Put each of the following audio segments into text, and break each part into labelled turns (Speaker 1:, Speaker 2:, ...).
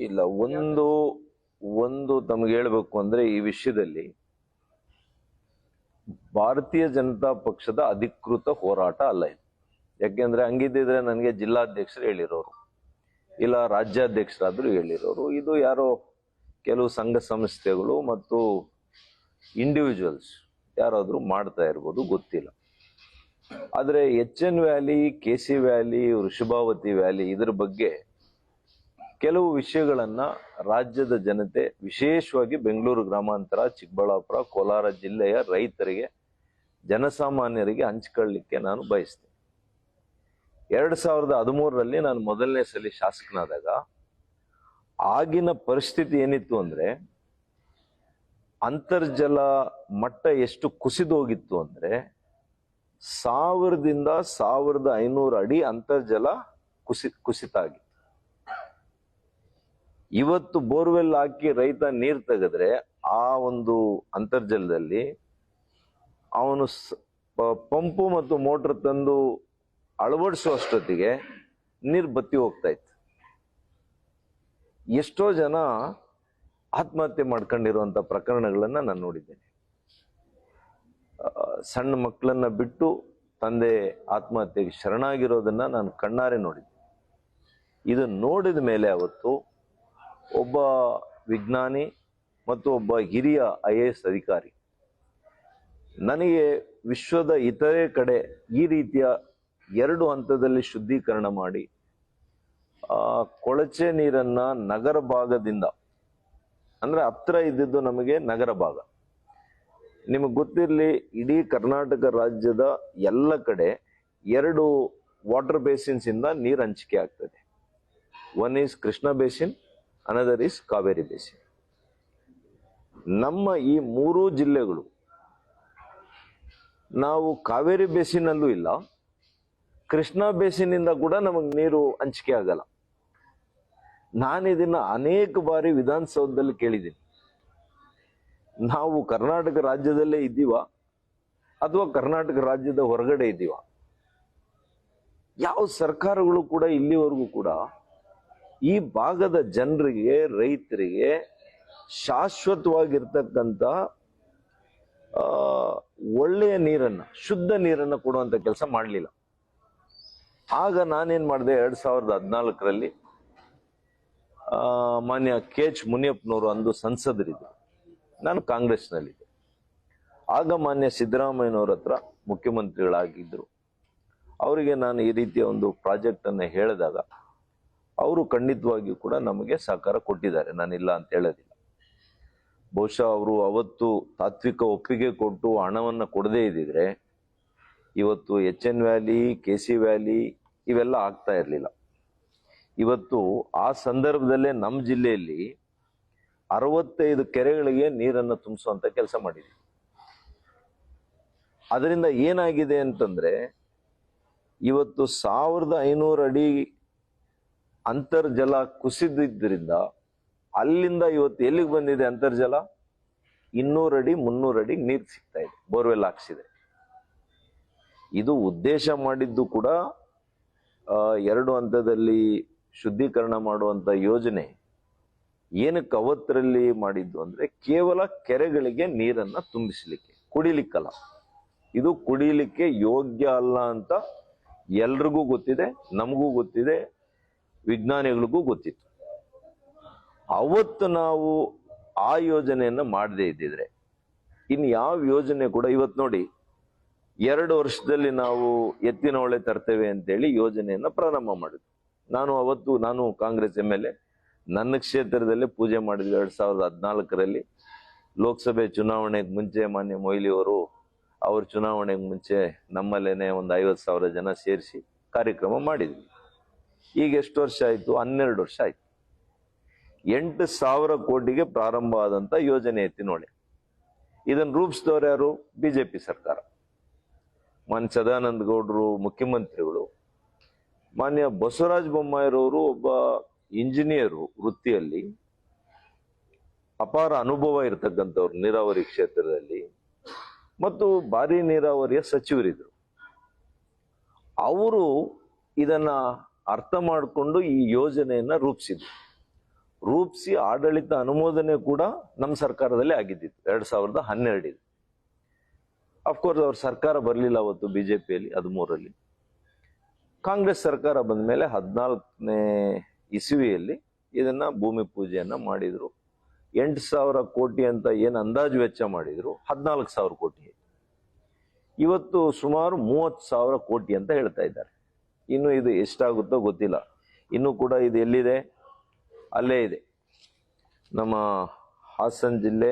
Speaker 1: ಇಲ್ಲ, ಒಂದು ಒಂದು ತಮಗೆ ಹೇಳ್ಬೇಕು ಅಂದ್ರೆ ಈ ವಿಷಯದಲ್ಲಿ ಭಾರತೀಯ ಜನತಾ ಪಕ್ಷದ ಅಧಿಕೃತ ಹೋರಾಟ ಅಲ್ಲ ಇದು. ಯಾಕೆಂದ್ರೆ ಹಂಗಿದ್ದಿದ್ರೆ ನನಗೆ ಜಿಲ್ಲಾಧ್ಯಕ್ಷರು ಹೇಳಿರೋರು, ಇಲ್ಲ ರಾಜ್ಯಾಧ್ಯಕ್ಷರಾದ್ರೂ ಹೇಳಿರೋರು. ಇದು ಯಾರೋ ಕೆಲವು ಸಂಘ ಸಂಸ್ಥೆಗಳು ಮತ್ತು ಇಂಡಿವಿಜುವಲ್ಸ್ ಯಾರಾದ್ರೂ ಮಾಡ್ತಾ ಇರ್ಬೋದು, ಗೊತ್ತಿಲ್ಲ. ಆದ್ರೆ HN valley, KC valley, Vrishabhavathi valley ಇದ್ರ ಬಗ್ಗೆ ಕೆಲವು ವಿಷಯಗಳನ್ನ ರಾಜ್ಯದ ಜನತೆ, ವಿಶೇಷವಾಗಿ ಬೆಂಗಳೂರು ಗ್ರಾಮಾಂತರ, ಚಿಕ್ಕಬಳ್ಳಾಪುರ, ಕೋಲಾರ ಜಿಲ್ಲೆಯ ರೈತರಿಗೆ, ಜನಸಾಮಾನ್ಯರಿಗೆ ಹಂಚ್ಕೊಳ್ಳಿಕ್ಕೆ ನಾನು ಬಯಸ್ತೇನೆ. 2013ರಲ್ಲಿ ನಾನು ಮೊದಲನೇ ಸಲ ಶಾಸಕನಾದಾಗ ಆಗಿನ ಪರಿಸ್ಥಿತಿ ಏನಿತ್ತು ಅಂದ್ರೆ, ಅಂತರ್ಜಲ ಮಟ್ಟ ಎಷ್ಟು ಕುಸಿದೋಗಿತ್ತು ಅಂದ್ರೆ 1000ದಿಂದ 1500 ಅಡಿ ಅಂತರ್ಜಲ ಕುಸಿತ ಆಗಿತ್ತು. ಇವತ್ತು ಬೋರ್ವೆಲ್ ಹಾಕಿ ರೈತ ನೀರ್ ತೆಗೆದ್ರೆ ಆ ಒಂದು ಅಂತರ್ಜಲದಲ್ಲಿ ಅವನು ಪಂಪು ಮತ್ತು ಮೋಟರ್ ತಂದು ಅಳವಡಿಸುವಷ್ಟೊತ್ತಿಗೆ ನೀರು ಬತ್ತಿ ಹೋಗ್ತಾ ಇತ್ತು. ಎಷ್ಟೋ ಜನ ಆತ್ಮಹತ್ಯೆ ಮಾಡ್ಕೊಂಡಿರುವಂತ ಪ್ರಕರಣಗಳನ್ನ ನಾನು ನೋಡಿದ್ದೇನೆ. ಸಣ್ಣ ಮಕ್ಕಳನ್ನ ಬಿಟ್ಟು ತಂದೆ ಆತ್ಮಹತ್ಯೆಗೆ ಶರಣಾಗಿರೋದನ್ನ ನಾನು ಕಣ್ಣಾರೆ ನೋಡಿದ್ದೆ. ಇದು ನೋಡಿದ ಮೇಲೆ ಅವತ್ತು ಒಬ್ಬ ವಿಜ್ಞಾನಿ ಮತ್ತು ಒಬ್ಬ ಹಿರಿಯ IAS ಅಧಿಕಾರಿ ನನಗೆ ವಿಶ್ವದ ಇತರೆ ಕಡೆ ಈ ರೀತಿಯ 2 ಹಂತದಲ್ಲಿ ಶುದ್ಧೀಕರಣ ಮಾಡಿ ಕೊಳಚೆ ನೀರನ್ನ ನಗರ ಭಾಗದಿಂದ, ಅಂದ್ರೆ ಹತ್ರ ಇದ್ದಿದ್ದು ನಮಗೆ ನಗರ ಭಾಗ, ನಿಮಗೆ ಗೊತ್ತಿರಲಿ, ಇಡೀ ಕರ್ನಾಟಕ ರಾಜ್ಯದ ಎಲ್ಲ ಕಡೆ 2 ವಾಟರ್ ಬೇಸಿನ್ಸ್ ಇಂದ ನೀರು ಹಂಚಿಕೆ ಆಗ್ತದೆ. One is Krishna basin, another is Kaveri basin. ನಮ್ಮ ಈ 3 ಜಿಲ್ಲೆಗಳು, ನಾವು ಕಾವೇರಿ ಬೇಸಿನ್ ಅಲ್ಲೂ ಇಲ್ಲ, ಕೃಷ್ಣ ಬೇಸಿನ್ ಇಂದ ಕೂಡ ನಮಗೆ ನೀರು ಹಂಚಿಕೆ ಆಗಲ್ಲ. ನಾನು ಇದನ್ನ ಅನೇಕ ಬಾರಿ ವಿಧಾನಸೌಧದಲ್ಲಿ ಕೇಳಿದ್ದೀನಿ. ನಾವು ಕರ್ನಾಟಕ ರಾಜ್ಯದಲ್ಲೇ ಇದ್ದೀವ ಅಥವಾ ಕರ್ನಾಟಕ ರಾಜ್ಯದ ಹೊರಗಡೆ ಇದ್ದೀವ? ಯಾವ ಸರ್ಕಾರಗಳು ಕೂಡ ಇಲ್ಲಿವರೆಗೂ ಕೂಡ ಈ ಭಾಗದ ಜನರಿಗೆ, ರೈತರಿಗೆ ಶಾಶ್ವತವಾಗಿರ್ತಕ್ಕಂಥ ಒಳ್ಳೆಯ ನೀರನ್ನ, ಶುದ್ಧ ನೀರನ್ನ ಕೊಡುವಂತ ಕೆಲಸ ಮಾಡಲಿಲ್ಲ. ಆಗ ನಾನೇನ್ ಮಾಡಿದೆ, 2014ರಲ್ಲಿ ಮಾನ್ಯ KH ಮುನಿಯಪ್ಪನವರು ಅಂದು ಸಂಸದರಿದ್ದರು, ನಾನು ಕಾಂಗ್ರೆಸ್ನಲ್ಲಿದ್ದೆ. ಆಗ ಮಾನ್ಯ ಸಿದ್ದರಾಮಯ್ಯನವ್ರ ಹತ್ರ ಮುಖ್ಯಮಂತ್ರಿಗಳಾಗಿದ್ದರು. ಅವರಿಗೆ ನಾನು ಈ ರೀತಿಯ ಒಂದು ಪ್ರಾಜೆಕ್ಟ್ ಅನ್ನ ಹೇಳಿದಾಗ ಅವರು ಖಂಡಿತವಾಗಿಯೂ ಕೂಡ ನಮಗೆ ಸಹಕಾರ ಕೊಟ್ಟಿದ್ದಾರೆ, ನಾನಿಲ್ಲ ಅಂತ ಹೇಳೋದಿಲ್ಲ. ಬಹುಶಃ ಅವರು ಅವತ್ತು ತಾತ್ವಿಕ ಒಪ್ಪಿಗೆ ಕೊಟ್ಟು ಹಣವನ್ನ ಕೊಡದೇ ಇದ್ದಿದ್ರೆ ಇವತ್ತು HN ವ್ಯಾಲಿ, KC ವ್ಯಾಲಿ ಇವೆಲ್ಲ ಆಗ್ತಾ ಇರಲಿಲ್ಲ. ಇವತ್ತು ಆ ಸಂದರ್ಭದಲ್ಲೇ ನಮ್ಮ ಜಿಲ್ಲೆಯಲ್ಲಿ 65 ಕೆರೆಗಳಿಗೆ ನೀರನ್ನು ತುಂಬಿಸುವಂತ ಕೆಲಸ ಮಾಡಿದ್ವಿ. ಅದರಿಂದ ಏನಾಗಿದೆ ಅಂತಂದ್ರೆ, ಇವತ್ತು 1500 ಅಡಿ ಅಂತರ್ಜಲ ಕುಸಿದಿದ್ದರಿಂದ ಅಲ್ಲಿಂದ ಇವತ್ತು ಎಲ್ಲಿಗೆ ಬಂದಿದೆ ಅಂತರ್ಜಲ? 200 ಅಡಿ 300 ಅಡಿ ನೀರು ಸಿಗ್ತಾ ಇದೆ, ಬೋರ್ವೆಲ್ ಹಾಕ್ಸಿದೆ. ಇದು ಉದ್ದೇಶ ಮಾಡಿದ್ದು ಕೂಡ 2 ಹಂತದಲ್ಲಿ ಶುದ್ಧೀಕರಣ ಮಾಡುವಂತ ಯೋಜನೆ ಏನಕ್ಕೆ ಅವತ್ತರಲ್ಲಿ ಮಾಡಿದ್ದು ಅಂದ್ರೆ, ಕೇವಲ ಕೆರೆಗಳಿಗೆ ನೀರನ್ನ ತುಂಬಿಸ್ಲಿಕ್ಕೆ, ಕುಡಿಲಿಕ್ಕಲ್ಲ. ಇದು ಕುಡಿಲಿಕ್ಕೆ ಯೋಗ್ಯ ಅಲ್ಲ ಅಂತ ಎಲ್ರಿಗೂ ಗೊತ್ತಿದೆ, ನಮಗೂ ಗೊತ್ತಿದೆ, ವಿಜ್ಞಾನಿಗಳಿಗೂ ಗೊತ್ತಿತ್ತು. ಅವತ್ತು ನಾವು ಆ ಯೋಜನೆಯನ್ನ ಮಾಡದೇ ಇದ್ದಿದ್ರೆ ಇನ್ ಯಾವ ಯೋಜನೆ ಕೂಡ ಇವತ್ತು ನೋಡಿ, 2 ವರ್ಷದಲ್ಲಿ ನಾವು ಎತ್ತಿನ ಹೊಳೆ ತರ್ತೇವೆ ಅಂತೇಳಿ ಯೋಜನೆಯನ್ನ ಪ್ರಾರಂಭ ಮಾಡಿದ್ವಿ. ನಾನು ಕಾಂಗ್ರೆಸ್ MLA, ನನ್ನ ಕ್ಷೇತ್ರದಲ್ಲೇ ಪೂಜೆ ಮಾಡಿದ್ವಿ. 2014ರಲ್ಲಿ ಲೋಕಸಭೆ ಚುನಾವಣೆಗೆ ಮುಂಚೆ ಮಾನ್ಯ ಮೊಯ್ಲಿ ಅವರು ಅವ್ರ ಚುನಾವಣೆಗೆ ಮುಂಚೆ ನಮ್ಮಲ್ಲೇನೆ ಒಂದು 50,000 ಜನ ಸೇರಿಸಿ ಕಾರ್ಯಕ್ರಮ ಮಾಡಿದ್ವಿ. ಈಗ ಎಷ್ಟು ವರ್ಷ ಆಯ್ತು? 12 ವರ್ಷ ಆಯ್ತು. 8,000 ಕೋಟಿಗೆ ಪ್ರಾರಂಭ ಆದಂತ ಯೋಜನೆ ಎತ್ತಿನ ಹೊಳೆ. ಇದನ್ನು ರೂಪಿಸಿದವರು ಯಾರು? BJP ಸರ್ಕಾರ. ಮಾನ್ಯ ಸದಾನಂದ ಗೌಡರು ಮುಖ್ಯಮಂತ್ರಿಗಳು, ಮಾನ್ಯ ಬಸವರಾಜ ಬೊಮ್ಮಾಯಿರವರು ಒಬ್ಬ ಇಂಜಿನಿಯರು, ವೃತ್ತಿಯಲ್ಲಿ ಅಪಾರ ಅನುಭವ ಇರತಕ್ಕಂಥವ್ರು ನೀರಾವರಿ ಕ್ಷೇತ್ರದಲ್ಲಿ, ಮತ್ತು ಭಾರಿ ನೀರಾವರಿಯ ಸಚಿವರಿದ್ರು. ಅವರು ಇದನ್ನ ಅರ್ಥ ಮಾಡಿಕೊಂಡು ಈ ಯೋಜನೆಯನ್ನ ರೂಪಿಸಿದ್ರು. ರೂಪಿಸಿ ಆಡಳಿತ ಅನುಮೋದನೆ ಕೂಡ ನಮ್ಮ ಸರ್ಕಾರದಲ್ಲಿ ಆಗಿದ್ದಿತ್ತು 2012 ಇದು. ಅಫ್ಕೋರ್ಸ್ ಅವ್ರ ಸರ್ಕಾರ ಬರಲಿಲ್ಲ ಅವತ್ತು ಬಿಜೆಪಿಯಲ್ಲಿ 13ರಲ್ಲಿ. ಕಾಂಗ್ರೆಸ್ ಸರ್ಕಾರ ಬಂದ ಮೇಲೆ 14ನೇ ಇಸವಿಯಲ್ಲಿ ಇದನ್ನ ಭೂಮಿ ಪೂಜೆಯನ್ನ ಮಾಡಿದ್ರು. 8,000 ಕೋಟಿ ಅಂತ ಏನು ಅಂದಾಜು ವೆಚ್ಚ ಮಾಡಿದ್ರು, 14,000 ಕೋಟಿ. ಇವತ್ತು ಸುಮಾರು 30,000 ಕೋಟಿ ಅಂತ ಹೇಳ್ತಾ ಇದ್ದಾರೆ. ಇನ್ನು ಇದು ಎಷ್ಟಾಗುತ್ತೋ ಗೊತ್ತಿಲ್ಲ. ಇನ್ನು ಕೂಡ ಇದು ಎಲ್ಲಿದೆ? ಅಲ್ಲೇ ಇದೆ, ನಮ್ಮ ಹಾಸನ ಜಿಲ್ಲೆ,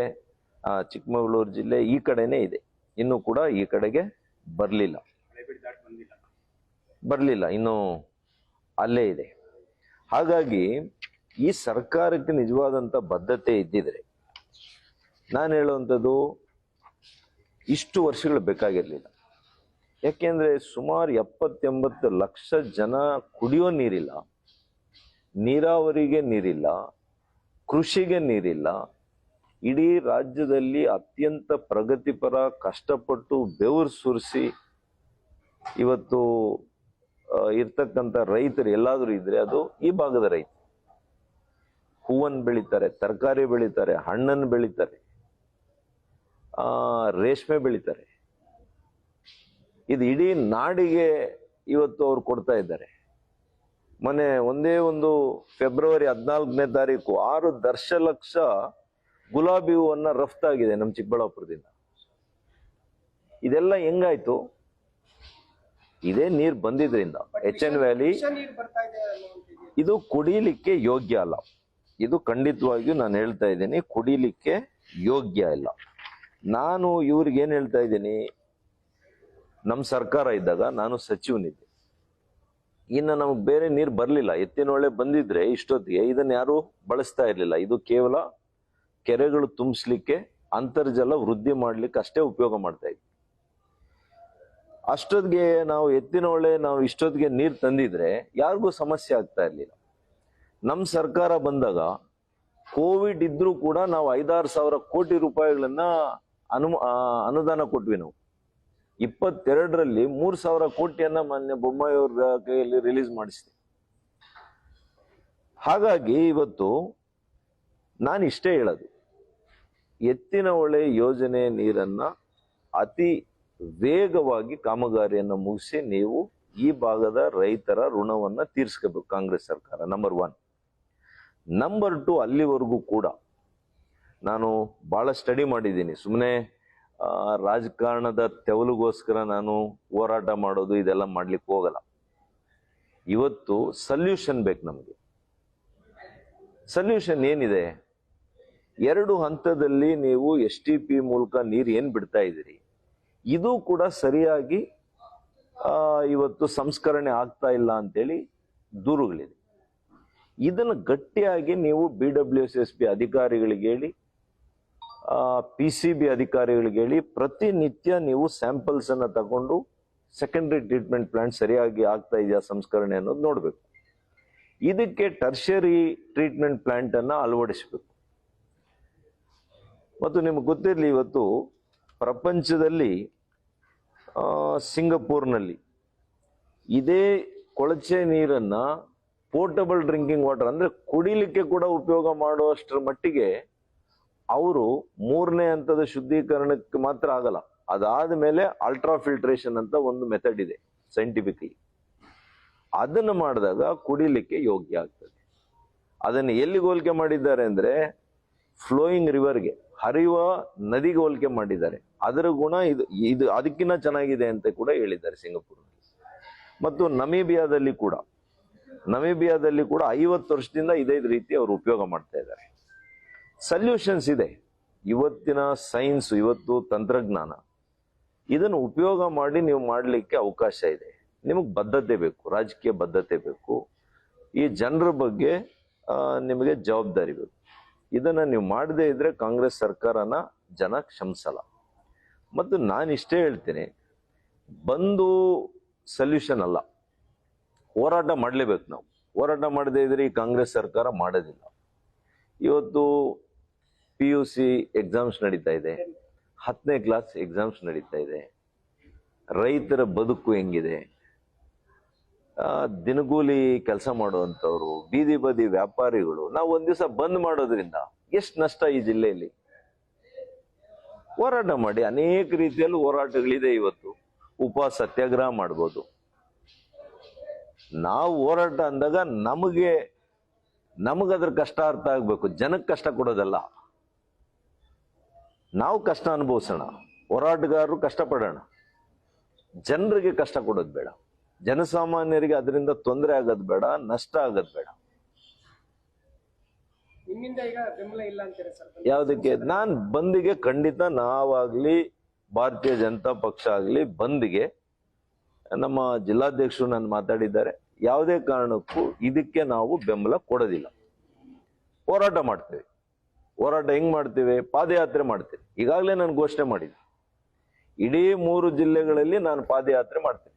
Speaker 1: ಚಿಕ್ಕಮಗಳೂರು ಜಿಲ್ಲೆ ಈ ಕಡೆನೇ ಇದೆ. ಇನ್ನು ಕೂಡ ಈ ಕಡೆಗೆ ಬರಲಿಲ್ಲ, ಇನ್ನು ಅಲ್ಲೇ ಇದೆ. ಹಾಗಾಗಿ ಈ ಸರ್ಕಾರಕ್ಕೆ ನಿಜವಾದಂತ ಬದ್ಧತೆ ಇದ್ದಿದ್ರೆ, ನಾನು ಹೇಳುವಂಥದ್ದು ಇಷ್ಟು ವರ್ಷಗಳು ಬೇಕಾಗಿರ್ಲಿಲ್ಲ. ಯಾಕೆಂದ್ರೆ ಸುಮಾರು 70-80 ಲಕ್ಷ ಜನ ಕುಡಿಯೋ ನೀರಿಲ್ಲ, ನೀರಾವರಿಗೆ ನೀರಿಲ್ಲ, ಕೃಷಿಗೆ ನೀರಿಲ್ಲ. ಇಡೀ ರಾಜ್ಯದಲ್ಲಿ ಅತ್ಯಂತ ಪ್ರಗತಿಪರ, ಕಷ್ಟಪಟ್ಟು ಬೆವರು ಸುರಿಸಿ ಇವತ್ತು ಇರ್ತಕ್ಕಂಥ ರೈತರು ಎಲ್ಲಾದ್ರೂ ಇದ್ರೆ ಅದು ಈ ಭಾಗದ ರೈತ. ಹೂವನ್ನು ಬೆಳೀತಾರೆ, ತರಕಾರಿ ಬೆಳೀತಾರೆ, ಹಣ್ಣನ್ನು ಬೆಳೀತಾರೆ, ರೇಷ್ಮೆ ಬೆಳೀತಾರೆ. ಇದು ಇಡೀ ನಾಡಿಗೆ ಇವತ್ತು ಅವ್ರು ಕೊಡ್ತಾ ಇದ್ದಾರೆ. ಮೊನ್ನೆ ಒಂದೇ ಒಂದು ಫೆಬ್ರವರಿ 14ನೇ ತಾರೀಕು 6 ದಶಲಕ್ಷ ಗುಲಾಬಿ ಹೂವನ್ನ ರಫ್ತಾಗಿದೆ ನಮ್ಮ ಚಿಕ್ಕಬಳ್ಳಾಪುರದಿಂದ. ಇದೆಲ್ಲ ಹೆಂಗಾಯ್ತು? ಇದೇ ನೀರು ಬಂದಿದ್ರಿಂದ. HN ವ್ಯಾಲಿ ಇದು ಕುಡಿಲಿಕ್ಕೆ ಯೋಗ್ಯ ಅಲ್ಲ. ಇದು ಖಂಡಿತವಾಗಿಯೂ ನಾನು ಹೇಳ್ತಾ ಇದ್ದೀನಿ, ಕುಡಿಲಿಕ್ಕೆ ಯೋಗ್ಯ ಇಲ್ಲ. ನಾನು ಇವ್ರಿಗೆ ಏನ್ ಹೇಳ್ತಾ ಇದ್ದೀನಿ, ನಮ್ಮ ಸರ್ಕಾರ ಇದ್ದಾಗ ನಾನು ಸಚಿವನಿದ್ದೆ. ಇನ್ನು ನಮಗೆ ಬೇರೆ ನೀರು ಬರಲಿಲ್ಲ. ಎತ್ತಿನೊಳೆ ಬಂದಿದ್ರೆ ಇಷ್ಟೊತ್ತಿಗೆ ಇದನ್ನ ಯಾರು ಬಳಸ್ತಾ ಇರಲಿಲ್ಲ. ಇದು ಕೇವಲ ಕೆರೆಗಳು ತುಂಬಿಸ್ಲಿಕ್ಕೆ, ಅಂತರ್ಜಲ ವೃದ್ಧಿ ಮಾಡ್ಲಿಕ್ಕೆ ಅಷ್ಟೇ ಉಪಯೋಗ ಮಾಡ್ತಾ ಇದ್ವಿ. ಅಷ್ಟೊತ್ತಿಗೆ ನಾವು ಎತ್ತಿನೊಳೆ ಇಷ್ಟೊತ್ತಿಗೆ ನೀರು ತಂದಿದ್ರೆ ಯಾರಿಗೂ ಸಮಸ್ಯೆ ಆಗ್ತಾ ಇರ್ಲಿಲ್ಲ. ನಮ್ಮ ಸರ್ಕಾರ ಬಂದಾಗ ಕೋವಿಡ್ ಇದ್ರೂ ಕೂಡ ನಾವು 5-6 ಸಾವಿರ ಕೋಟಿ ರೂಪಾಯಿಗಳನ್ನ ಅನುದಾನ ಕೊಟ್ವಿ. ನಾವು 22ರಲ್ಲಿ 3,000 ಕೋಟಿಯನ್ನ ಮಾನ್ಯ ಬೊಮ್ಮಾಯಿ ಅವ್ರ ಕೈಯಲ್ಲಿ ರಿಲೀಸ್ ಮಾಡಿಸಿದೆ. ಹಾಗಾಗಿ ಇವತ್ತು ನಾನು ಇಷ್ಟೇ ಹೇಳೋದು, ಎತ್ತಿನಹೊಳೆ ಯೋಜನೆ ನೀರನ್ನ ಅತಿ ವೇಗವಾಗಿ ಕಾಮಗಾರಿಯನ್ನು ಮುಗಿಸಿ ನೀವು ಈ ಭಾಗದ ರೈತರ ಋಣವನ್ನ ತೀರಿಸ್ಕೋಬೇಕು ಕಾಂಗ್ರೆಸ್ ಸರ್ಕಾರ. ನಂಬರ್ 1. ನಂಬರ್ 2, ಅಲ್ಲಿವರೆಗೂ ಕೂಡ ನಾನು ಬಹಳ ಸ್ಟಡಿ ಮಾಡಿದ್ದೀನಿ. ಸುಮ್ಮನೆ ರಾಜಕಾರಣದ ತೆವಲಿಗೋಸ್ಕರ ನಾನು ಹೋರಾಟ ಮಾಡೋದು ಇದೆಲ್ಲ ಮಾಡ್ಲಿಕ್ಕೆ ಹೋಗಲ್ಲ. ಇವತ್ತು ಸಲ್ಯೂಷನ್ ಬೇಕು ನಮಗೆ. ಸಲ್ಯೂಷನ್ ಏನಿದೆ? 2 ಹಂತದಲ್ಲಿ ನೀವು STP ಮೂಲಕ ನೀರು ಏನ್ ಬಿಡ್ತಾ ಇದ್ದೀರಿ, ಇದು ಕೂಡ ಸರಿಯಾಗಿ ಇವತ್ತು ಸಂಸ್ಕರಣೆ ಆಗ್ತಾ ಇಲ್ಲ ಅಂತೇಳಿ ದೂರುಗಳಿದೆ. ಇದನ್ನು ಗಟ್ಟಿಯಾಗಿ ನೀವು BWSSB ಅಧಿಕಾರಿಗಳಿಗೆ ಹೇಳಿ, PCB ಅಧಿಕಾರಿಗಳಿಗೆ ಹೇಳಿ, ಪ್ರತಿನಿತ್ಯ ನೀವು ಸ್ಯಾಂಪಲ್ಸ್ ಅನ್ನ ತಗೊಂಡು ಸೆಕೆಂಡರಿ ಟ್ರೀಟ್ಮೆಂಟ್ ಪ್ಲಾಂಟ್ ಸರಿಯಾಗಿ ಆಗ್ತಾ ಇದೆಯಾ ಸಂಸ್ಕರಣೆ ಅನ್ನೋದು ನೋಡ್ಬೇಕು. ಇದಕ್ಕೆ ಟರ್ಷರಿ ಟ್ರೀಟ್ಮೆಂಟ್ ಪ್ಲಾಂಟ್ ಅನ್ನ ಅಳವಡಿಸಬೇಕು. ಮತ್ತು ನಿಮ್ಗೆ ಗೊತ್ತಿರಲಿ, ಇವತ್ತು ಪ್ರಪಂಚದಲ್ಲಿ ಸಿಂಗಪೂರ್ನಲ್ಲಿ ಇದೇ ಕೊಳಚೆ ನೀರನ್ನ ಪೋರ್ಟಬಲ್ ಡ್ರಿಂಕಿಂಗ್ ವಾಟರ್ ಅಂದ್ರೆ ಕುಡಿಲಿಕ್ಕೆ ಕೂಡ ಉಪಯೋಗ ಮಾಡುವಷ್ಟರ ಮಟ್ಟಿಗೆ ಅವರು 3ನೇ ಹಂತದ ಶುದ್ಧೀಕರಣಕ್ಕೆ ಮಾತ್ರ ಆಗಲ್ಲ, ಅದಾದ ಮೇಲೆ ಅಲ್ಟ್ರಾ ಫಿಲ್ಟ್ರೇಷನ್ ಅಂತ ಒಂದು ಮೆಥಡ್ ಇದೆ ಸೈಂಟಿಫಿಕಲಿ. ಅದನ್ನು ಮಾಡಿದಾಗ ಕುಡಿಲಿಕ್ಕೆ ಯೋಗ್ಯ ಆಗ್ತದೆ. ಅದನ್ನು ಎಲ್ಲಿಗೆ ಹೋಲಿಕೆ ಮಾಡಿದ್ದಾರೆ ಅಂದ್ರೆ ಫ್ಲೋಯಿಂಗ್ ರಿವರ್ಗೆ, ಹರಿಯುವ ನದಿಗೆ ಹೋಲಿಕೆ ಮಾಡಿದ್ದಾರೆ. ಅದರ ಗುಣ ಇದು ಅದಕ್ಕಿಂತ ಚೆನ್ನಾಗಿದೆ ಅಂತ ಕೂಡ ಹೇಳಿದ್ದಾರೆ ಸಿಂಗಪುರ್ನಲ್ಲಿ. ಮತ್ತು ನಮೀಬಿಯಾದಲ್ಲಿ ಕೂಡ 50 ವರ್ಷದಿಂದ ಇದೇ ರೀತಿ ಅವರು ಉಪಯೋಗ ಮಾಡ್ತಾ ಇದ್ದಾರೆ. ಸಲ್ಯೂಷನ್ಸ್ ಇದೆ. ಇವತ್ತಿನ ಸೈನ್ಸ್, ಇವತ್ತು ತಂತ್ರಜ್ಞಾನ, ಇದನ್ನು ಉಪಯೋಗ ಮಾಡಿ ನೀವು ಮಾಡಲಿಕ್ಕೆ ಅವಕಾಶ ಇದೆ. ನಿಮಗೆ ಬದ್ಧತೆ ಬೇಕು, ರಾಜಕೀಯ ಬದ್ಧತೆ ಬೇಕು, ಈ ಜನರ ಬಗ್ಗೆ ನಿಮಗೆ ಜವಾಬ್ದಾರಿ ಬೇಕು. ಇದನ್ನ ನೀವು ಮಾಡದೇ ಇದ್ರೆ ಕಾಂಗ್ರೆಸ್ ಸರ್ಕಾರನ ಜನ ಕ್ಷಮಿಸಲ್ಲ. ಮತ್ತು ನಾನು ಇಷ್ಟೇ ಹೇಳ್ತೇನೆ, ಬಂದು ಸಲ್ಯೂಷನ್ ಅಲ್ಲ, ಹೋರಾಟ ಮಾಡಲೇಬೇಕು. ನಾವು ಹೋರಾಟ ಮಾಡದೇ ಇದ್ರೆ ಈ ಕಾಂಗ್ರೆಸ್ ಸರ್ಕಾರ ಮಾಡೋದಿಲ್ಲ. ಇವತ್ತು PUC ಎಕ್ಸಾಮ್ಸ್ ನಡೀತಾ ಇದೆ, 10ನೇ ಕ್ಲಾಸ್ ಎಕ್ಸಾಮ್ಸ್ ನಡೀತಾ ಇದೆ. ರೈತರ ಬದುಕು ಹೆಂಗಿದೆ, ದಿನಗೂಲಿ ಕೆಲಸ ಮಾಡುವಂಥವ್ರು, ಬೀದಿ ಬದಿ ವ್ಯಾಪಾರಿಗಳು, ನಾವು ಒಂದ್ ದಿವಸ ಬಂದ್ ಮಾಡೋದ್ರಿಂದ ಎಷ್ಟು ನಷ್ಟ ಈ ಜಿಲ್ಲೆಯಲ್ಲಿ. ಹೋರಾಟ ಮಾಡಿ, ಅನೇಕ ರೀತಿಯಲ್ಲಿ ಹೋರಾಟಗಳಿದೆ. ಇವತ್ತು ಉಪವಾಸ ಸತ್ಯಾಗ್ರಹ ಮಾಡ್ಬೋದು. ನಾವು ಹೋರಾಟ ಅಂದಾಗ ನಮಗದ್ರ ಕಷ್ಟ ಅರ್ಥ ಆಗ್ಬೇಕು, ಜನಕ್ಕೆ ಕಷ್ಟ ಕೊಡೋದಲ್ಲ. ನಾವು ಕಷ್ಟ ಅನುಭವಿಸೋಣ, ಹೋರಾಟಗಾರರು ಕಷ್ಟಪಡೋಣ, ಜನರಿಗೆ ಕಷ್ಟ ಕೊಡೋದು ಬೇಡ, ಜನಸಾಮಾನ್ಯರಿಗೆ ಅದರಿಂದ ತೊಂದರೆ ಆಗೋದು ಬೇಡ, ನಷ್ಟ ಆಗೋದು ಬೇಡ.
Speaker 2: ನಿಮ್ಮಿಂದ ಈಗ ಬೆಂಬಲ ಇಲ್ಲ ಅಂತೀರಾ ಸರ್?
Speaker 1: ಯಾವುದಕ್ಕೆ? ನಾನ್ ಬಂದಿಗೆ ಖಂಡಿತ, ನಾವಾಗ್ಲಿ ಭಾರತೀಯ ಜನತಾ ಪಕ್ಷ ಆಗ್ಲಿ ಬಂದಿಗೆ, ನಮ್ಮ ಜಿಲ್ಲಾಧ್ಯಕ್ಷರು ನಾನು ಮಾತಾಡಿದ್ದಾರೆ, ಯಾವುದೇ ಕಾರಣಕ್ಕೂ ಇದಕ್ಕೆ ನಾವು ಬೆಂಬಲ ಕೊಡೋದಿಲ್ಲ. ಹೋರಾಟ ಮಾಡ್ತೇವೆ. ಹೋರಾಟ ಹೆಂಗ್ ಮಾಡ್ತೇವೆ? ಪಾದಯಾತ್ರೆ ಮಾಡ್ತೇವೆ. ಈಗಾಗಲೇ ನಾನು ಘೋಷಣೆ ಮಾಡಿದ್ದೆ, ಇಡೀ 3 ಜಿಲ್ಲೆಗಳಲ್ಲಿ ನಾನು ಪಾದಯಾತ್ರೆ ಮಾಡ್ತೇನೆ.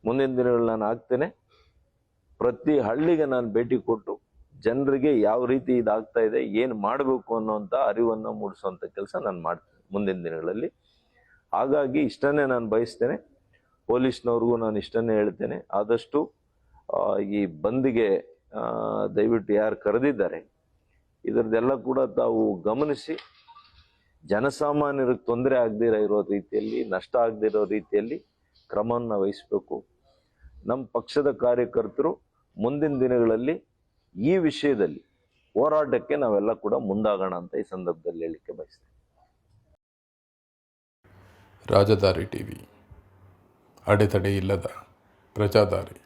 Speaker 1: ಮುಂದಿನ ದಿನಗಳಲ್ಲಿ ನಾನು ಆಗ್ತೇನೆ. ಪ್ರತಿ ಹಳ್ಳಿಗೆ ನಾನು ಭೇಟಿ ಕೊಟ್ಟು ಜನರಿಗೆ ಯಾವ ರೀತಿ ಇದಾಗ್ತಾ ಇದೆ, ಏನು ಮಾಡಬೇಕು ಅನ್ನೋಂಥ ಅರಿವನ್ನು ಮೂಡಿಸುವಂಥ ಕೆಲಸ ನಾನು ಮಾಡ್ತೇನೆ ಮುಂದಿನ ದಿನಗಳಲ್ಲಿ. ಹಾಗಾಗಿ ಇಷ್ಟನ್ನೇ ನಾನು ಬಯಸ್ತೇನೆ. ಪೊಲೀಸ್ನವ್ರಿಗೂ ನಾನು ಇಷ್ಟನ್ನೇ ಹೇಳ್ತೇನೆ, ಆದಷ್ಟು ಈ ಬಂದಿಗೆ ದಯವಿಟ್ಟು ಯಾರು ಕರೆದಿದ್ದಾರೆ ಇದರದೆಲ್ಲ ಕೂಡ ತಾವು ಗಮನಿಸಿ, ಜನಸಾಮಾನ್ಯರಿಗೆ ತೊಂದರೆ ಆಗದಿರೋ ಇರೋ ರೀತಿಯಲ್ಲಿ, ನಷ್ಟ ಆಗದಿರೋ ರೀತಿಯಲ್ಲಿ ಕ್ರಮವನ್ನು ವಹಿಸಬೇಕು. ನಮ್ಮ ಪಕ್ಷದ ಕಾರ್ಯಕರ್ತರು ಮುಂದಿನ ದಿನಗಳಲ್ಲಿ ಈ ವಿಷಯದಲ್ಲಿ ಹೋರಾಟಕ್ಕೆ ನಾವೆಲ್ಲ ಕೂಡ ಮುಂದಾಗೋಣ ಅಂತ ಈ ಸಂದರ್ಭದಲ್ಲಿ ಹೇಳಲಿಕ್ಕೆ ಬಯಸ್ತೇನೆ.
Speaker 3: ರಾಜದಾರಿ ಟಿವಿ, ಅಡೆತಡೆ ಇಲ್ಲದ ಪ್ರಜಾದಾರಿ.